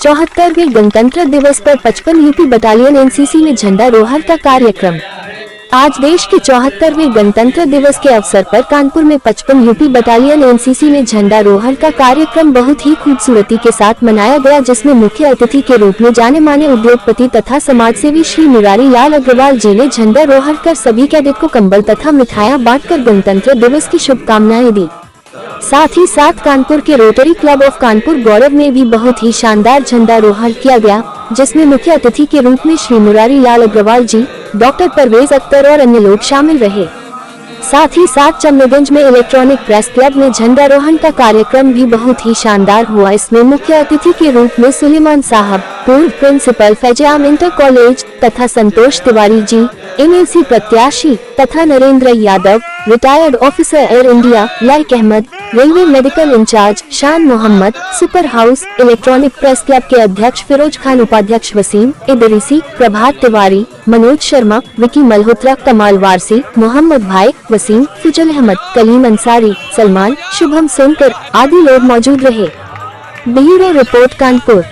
74वें गणतंत्र दिवस पर 55 यूपी बटालियन एनसीसी में झंडारोहण का कार्यक्रम। आज देश के 74वें गणतंत्र दिवस के अवसर पर कानपुर में 55 यूपी बटालियन एनसीसी में झंडारोहण का कार्यक्रम बहुत ही खूबसूरती के साथ मनाया गया, जिसमें मुख्य अतिथि के रूप में जाने माने उद्योगपति तथा समाजसेवी श्री मुरारी लाल अग्रवाल जी ने झंडारोहण कर सभी कैडेट को कंबल तथा मिठाइयां बांटकर गणतंत्र दिवस की शुभकामनाएं दी। साथ ही साथ कानपुर के रोटरी क्लब ऑफ कानपुर गौरव में भी बहुत ही शानदार झंडारोहण किया गया, जिसमें मुख्य अतिथि के रूप में श्री मुरारी लाल अग्रवाल जी, डॉक्टर परवेज अख्तर और अन्य लोग शामिल रहे। साथ ही साथ चमनगंज में इलेक्ट्रॉनिक प्रेस क्लब में झंडारोहण का कार्यक्रम भी बहुत ही शानदार हुआ। इसमें मुख्य अतिथि के रूप में सुलेमान साहब, पूर्व प्रिंसिपल फैजाम इंटर कॉलेज तथा संतोष तिवारी जी, एमएलसी प्रत्याशी तथा Narendra Yadav, retired officer Air India Laiq Ahmad, railway medical incharge Shan Mohammad, Super House electronic press club के अध्यक्ष फिरोज खान, उपाध्यक्ष वसीम इदरीसी, प्रभात तिवारी, मनोज शर्मा, विकी मल्होत्रा, कमाल वारसी, मोहम्मद भाई, वसीम, फुजल अहमद, कलीम अंसारी, सलमान, शुभम सोनकर आदि लोग मौजूद रहे। Bureau report Kanpur.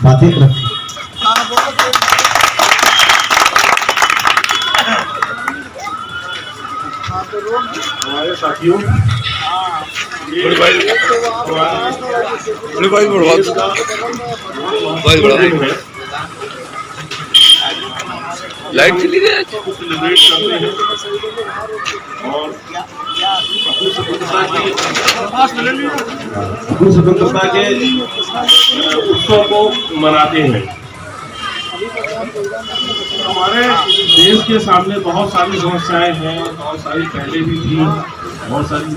बातें रखें। हमारे साथियों लाइट चली गई और अपनी स्वतंत्रता के उत्सव को मनाते हैं। हमारे देश के सामने बहुत सारी समस्याएं हैं, बहुत सारी पहले भी थी, बहुत सारी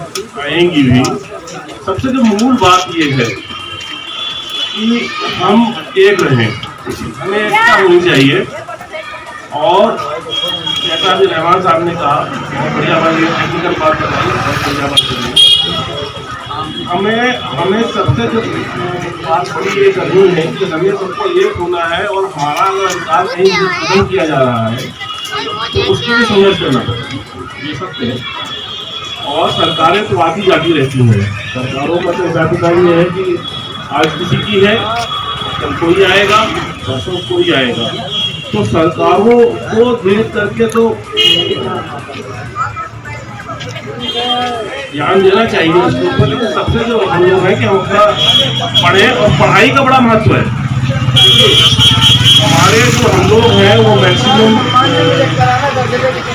आएंगी भी। सबसे जो मूल बात ये है कि हम एक रहें, हमें एकता होनी चाहिए। और जैसा अभी रहमान साहब ने कहा, बहुत बढ़िया बात, ये टेक्निकल बात बताई, बहुत बढ़िया बात करी। हमें सबसे जो बात बड़ी ये करनी है कि हमें सबको एक होना है, और हमारा अगर अधिकार कहीं खत्म किया जा रहा है तो उसकी भी संघर्ष करना ये सत्य है। और सरकारें तो आती जाती रहती हैं, सरकारों का तो जातिकारी है कि आज किसी की है, कल कोई आएगा, परसों कोई आएगा। तो सरकारों को देख करके तो ध्यान देना चाहिए उसके ऊपर। लेकिन सबसे जो हम लोग है कि हम अपना पढ़े, और पढ़ाई का बड़ा महत्व है। हमारे जो हम लोग हैं वो मैक्सिमम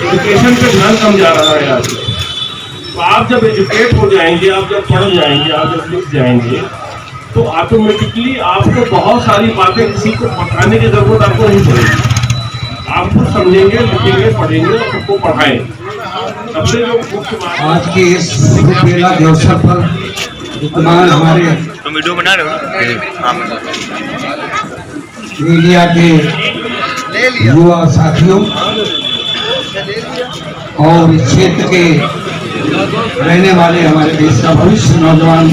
एजुकेशन पे ध्यान कम जा रहा है आज। तो आप जब एजुकेट हो जाएंगे, आप जब पढ़ जाएंगे, आप जब लिख जाएंगे, तो ऑटोमेटिकली आपको बहुत सारी बातें किसी को बताने की जरूरत आपको नहीं पड़ेगी। आप खुद समझेंगे, लिखेंगे, पढ़ेंगे और सबको पढ़ाएं। सबसे जो मुख्य बात आज के इस शुभ बेला के अवसर पर विद्यमान हमारे तुम वीडियो बना रहे हो? हाँ मीडिया के युवा साथियों और इस क्षेत्र के रहने वाले हमारे देश का भविष्य नौजवान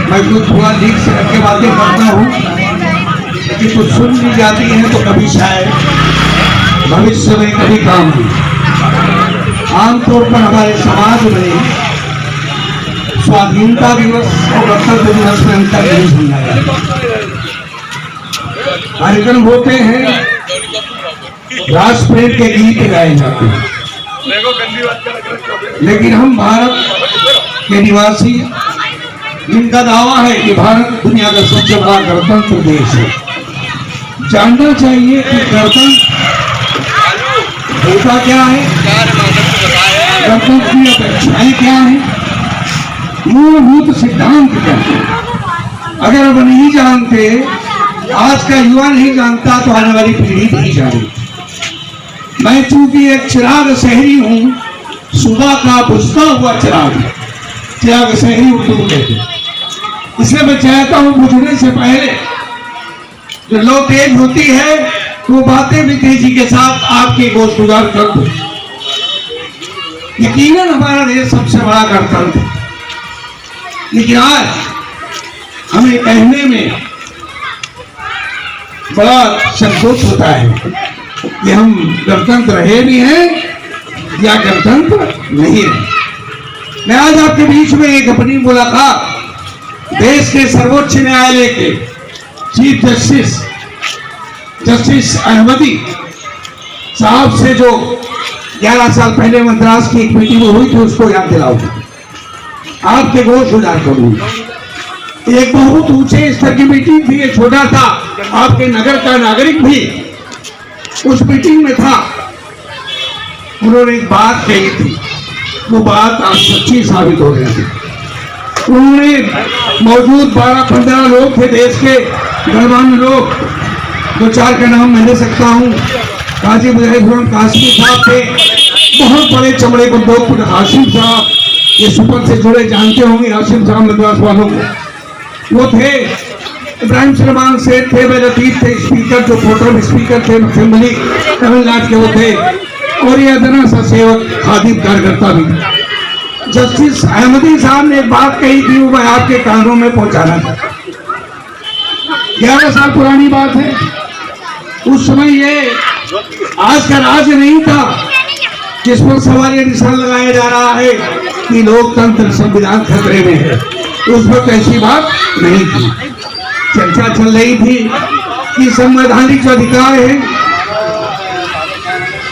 मैं कुछ थोड़ा लीक से रख के बातें करता हूँ, लेकिन कुछ सुन ली जाती है तो कभी शायद भविष्य में कभी काम आए। आमतौर पर हमारे समाज में स्वाधीनता दिवस और गणतंत्र दिवस में अंतर नहीं समझा जाता। कार्यक्रम होते हैं, राष्ट्रप्रेम के गीत गाए जाते हैं, लेकिन हम भारत के निवासी जिनका दावा है कि भारत दुनिया का सबसे बड़ा गणतंत्र देश है, जानना चाहिए कि गणतंत्र होता क्या है, गणतंत्र की अपेक्षाएं क्या है, मूलभूत सिद्धांत क्या है। अगर हम नहीं जानते, आज का युवा नहीं जानता, तो आने वाली पीढ़ी नहीं जानेगी। मैं चूंकि एक चिराग शहरी हूँ, सुबह का बुझता हुआ चिराग शहरी उर्दू कहते हैं, इसलिए मैं चाहता हूँ बुझने से पहले जो लो तेज होती है वो बातें भी तेजी के साथ आपके गोश गुजार कर दो। यकीनन हमारा देश सबसे बड़ा गणतंत्र है, लेकिन आज हमें कहने में बड़ा संकोच होता है कि हम गणतंत्र रहे भी हैं या गणतंत्र नहीं रहे। मैं आज आपके बीच में एक अपनी मुलाकात देश के सर्वोच्च न्यायालय के चीफ जस्टिस अहमदी साहब से जो 11 साल पहले मद्रास की एक मीटिंग हुई थी उसको याद दिलाऊंगा, आपके गोश उजागर करूंगा। एक बहुत ऊंचे स्तर की मीटिंग थी, ये छोटा था, आपके नगर का नागरिक भी उस मीटिंग में था। उन्होंने एक बात कही थी, वो बात आज सच्ची साबित हो रही थी। उन्होंने मौजूद 12-15 लोग थे, देश के गणमान्य लोग, 2-4 का नाम मैं ले सकता हूँ। काजी मुजाहिद कासिम साहब थे, बहुत बड़े चमड़े को उद्योग हाशिम साहब, ये सुपर से जुड़े जानते होंगे हाशिम साहब मद्रास वालों को, वो थे। इब्राहिम सलमान सेठ थे, लतीफ थे, स्पीकर जो प्रोटेम स्पीकर थे असेंबली तमिलनाडु के वो थे, और ये अदना सा सेवक खादिम कार्यकर्ता भी थे। जस्टिस अहमदी साहब ने एक बात कही थी, वो मैं आपके कानों में पहुंचाना चाहता। 11 साल पुरानी बात है, उस समय ये आज का राज्य नहीं था जिस पर सवालिया निशान लगाया जा रहा है कि लोकतंत्र संविधान खतरे में है। उस वक्त ऐसी बात नहीं थी। चर्चा चल रही थी कि संवैधानिक जो अधिकार है,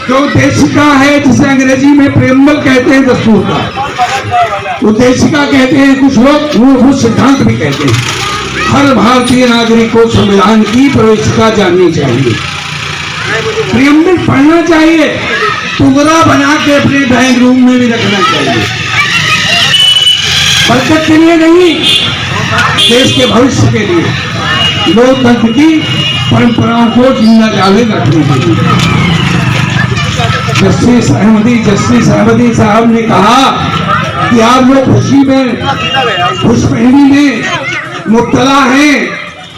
जो उद्देशिका है, जिसे अंग्रेजी में प्रेमबल कहते हैं, दस्तूर का उद्देशिका कहते हैं कुछ लोग, मूलभूत सिद्धांत भी कहते हैं। हर भारतीय नागरिक को संविधान की प्रवेशिका जाननी चाहिए, प्रेमबल पढ़ना चाहिए, टुकड़ा बना के अपने ड्राइंग रूम में भी रखना चाहिए। बरकत के लिए नहीं, देश के भविष्य के लिए, लोकतंत्र की परंपराओं को जिंदा जावेद रखने के लिए। जस्टिस अहमदी साहब ने कहा कि आप लोग खुशफहमी में मुब्तला हैं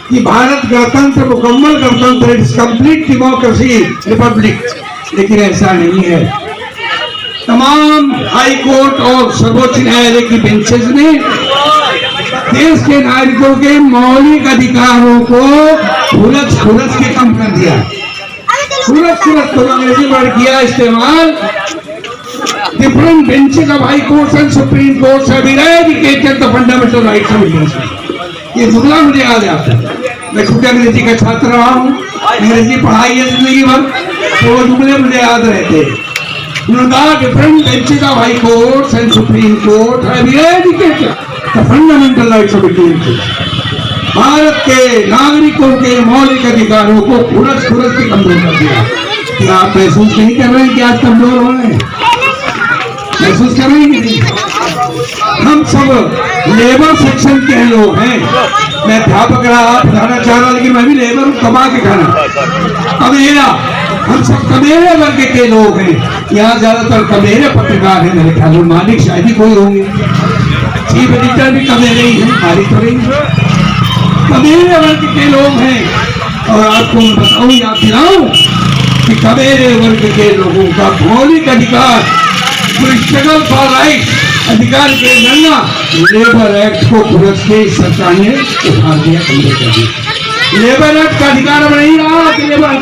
कि भारत गणतंत्र मुकम्मल गणतंत्र है, कंप्लीट डेमोक्रेसी रिपब्लिक, लेकिन ऐसा नहीं है। तमाम हाई कोर्ट और सर्वोच्च न्यायालय की बेंचेस ने देश के नागरिकों के मौलिक अधिकारों को खुलस के कम कर दिया। खुलस तो अंग्रेजी वर्ड किया इस्तेमाल। Different benches of high court and supreme court have eradicated the fundamental rights of Indians. ये जुमला मुझे याद आता है, मैं खुद अंग्रेजी का छात्र रहा हूँ, अंग्रेजी पढ़ाई है जिंदगी भर, तो वो जुमले मुझे याद रहते हैं। Different benches of high court and supreme court have eradicated the fundamental rights of Indians. Bharat के नागरिकों के मौलिक अधिकारों को खुलस के कमजोर कर दिया। क्या आप महसूस नहीं कर रहे हैं कि आज कमजोर हो रहे हैं? महसूस कर रहे हैं कि नहीं? हम सब लेबर सेक्शन के लोग हैं। मैं अध्यापक रहा, पढ़ाना चाह रहा, लेकिन मैं भी लेबर हूँ, कमा के खाना। कमेरा, हम सब कमेरे वर्ग के लोग हैं। यहाँ ज्यादातर कमेरे पत्रकार हैं मेरे ख्याल में, मालिक शायद ही कोई होंगे, चीफ एडिटर भी कमेरे ही हैं, मालिक तो नहीं। कमेरे वर्ग के लोग हैं और आपको मैं बताऊं, याद दिलाऊं कि कमेरे वर्ग के लोगों का मौलिक अधिकार, स्ट्रगल फॉर राइट, अधिकार के लड़ना, लेबर एक्ट को पूरब के सरकार ने उठा दिया। लेबर एक्ट का अधिकार अब नहीं रहा कि लेबर